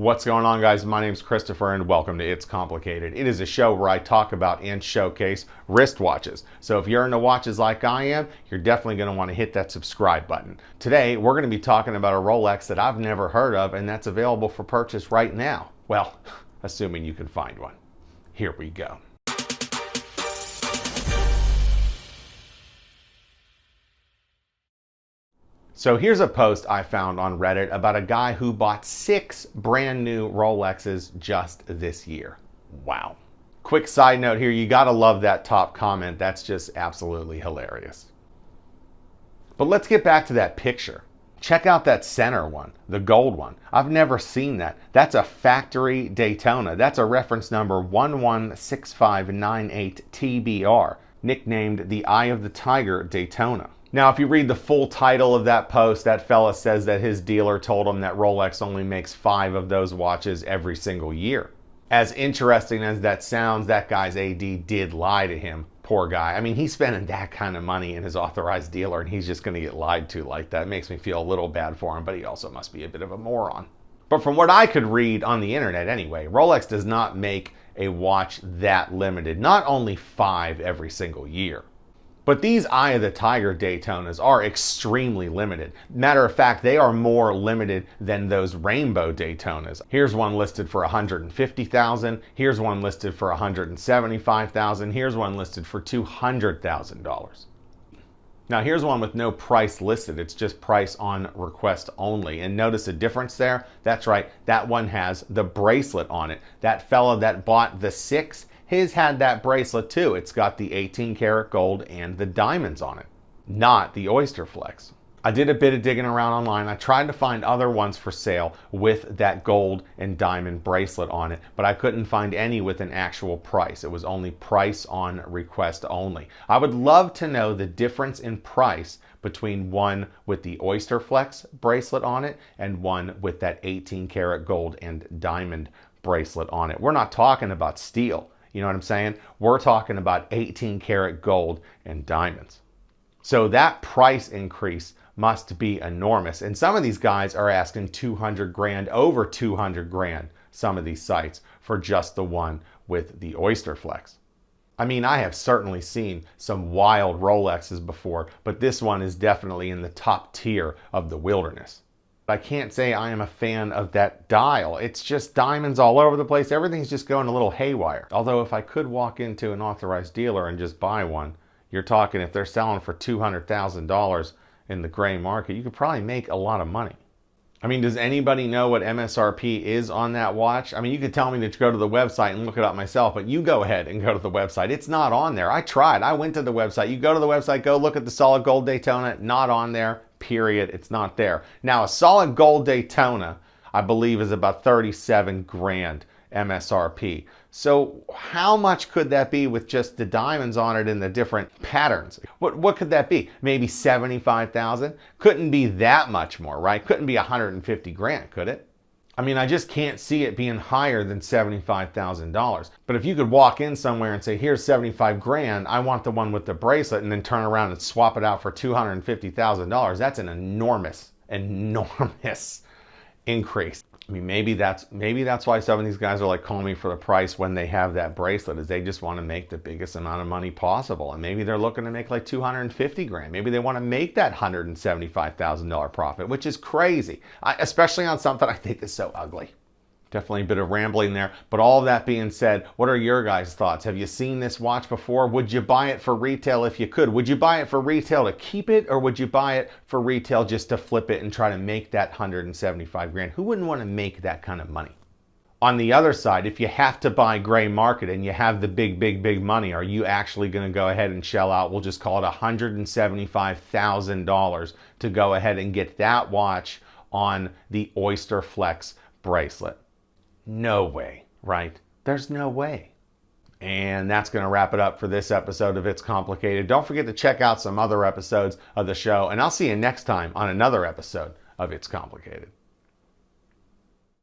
What's going on, guys? My name's Christopher and welcome to It's Complicated. It is a show where I talk about and showcase wristwatches. So if you're into watches like I am, you're definitely going to want to hit that subscribe button. Today, we're going to be talking about a Rolex that I've never heard of and that's available for purchase right now. Well, assuming you can find one. Here we go. So here's a post I found on Reddit about a guy who bought 6 brand new Rolexes just this year. Wow. Quick side note here, you gotta love that top comment. That's just absolutely hilarious. But let's get back to that picture. Check out that center one, the gold one. I've never seen that. That's a factory Daytona. That's a reference number 116598TBR, nicknamed the Eye of the Tiger Daytona. Now, if you read the full title of that post, that fella says that his dealer told him that Rolex only makes 5 of those watches every single year. As interesting as that sounds, that guy's AD did lie to him. Poor guy. I mean, he's spending that kind of money in his authorized dealer and he's just going to get lied to like that. It makes me feel a little bad for him, but he also must be a bit of a moron. But from what I could read on the internet anyway, Rolex does not make a watch that limited. Not only 5 every single year. But these Eye of the Tiger Daytonas are extremely limited. Matter of fact, they are more limited than those Rainbow Daytonas. Here's one listed for $150,000. Here's one listed for $175,000. Here's one listed for $200,000. Now here's one with no price listed. It's just price on request only. And notice the difference there? That's right, that one has the bracelet on it. That fella that bought the 6, his had that bracelet too. It's got the 18 karat gold and the diamonds on it, not the Oyster Flex. I did a bit of digging around online. I tried to find other ones for sale with that gold and diamond bracelet on it, but I couldn't find any with an actual price. It was only price on request only. I would love to know the difference in price between one with the Oyster Flex bracelet on it and one with that 18 karat gold and diamond bracelet on it. We're not talking about steel. You know what I'm saying? We're talking about 18 karat gold and diamonds. So that price increase must be enormous. And some of these guys are asking 200 grand, over 200 grand, some of these sites, for just the one with the Oyster Flex. I mean, I have certainly seen some wild Rolexes before, but this one is definitely in the top tier of the wilderness. I can't say I am a fan of that dial. It's just diamonds all over the place. Everything's just going a little haywire. Although if I could walk into an authorized dealer and just buy one, you're talking if they're selling for $200,000 in the gray market, you could probably make a lot of money. I mean, does anybody know what MSRP is on that watch? I mean, you could tell me to go to the website and look it up myself, but you go ahead and go to the website. It's not on there. I tried. I went to the website. You go to the website, go look at the solid gold Daytona, not on there. Period. It's not there. Now, a solid gold Daytona, I believe, is about 37 grand MSRP. So how much could that be with just the diamonds on it and the different patterns? What could that be? Maybe 75,000? Couldn't be that much more, right? Couldn't be 150 grand, could it? I mean, I just can't see it being higher than $75,000. But if you could walk in somewhere and say, here's 75 grand, I want the one with the bracelet, and then turn around and swap it out for $250,000, that's an enormous increase. I mean, maybe that's why some of these guys are like calling me for the price when they have that bracelet, is they just want to make the biggest amount of money possible. And maybe they're looking to make like 250 grand. Maybe they want to make that $175,000 profit, which is crazy, especially on something I think is so ugly. Definitely a bit of rambling there, but all of that being said, what are your guys' thoughts? Have you seen this watch before? Would you buy it for retail if you could? Would you buy it for retail to keep it, or would you buy it for retail just to flip it and try to make that 175 grand? Who wouldn't want to make that kind of money? On the other side, if you have to buy gray market and you have the big money, are you actually going to go ahead and shell out, we'll just call it $175,000 to go ahead and get that watch on the Oyster Flex bracelet? No way, right? There's no way. And that's going to wrap it up for this episode of It's Complicated. Don't forget to check out some other episodes of the show, and I'll see you next time on another episode of It's Complicated.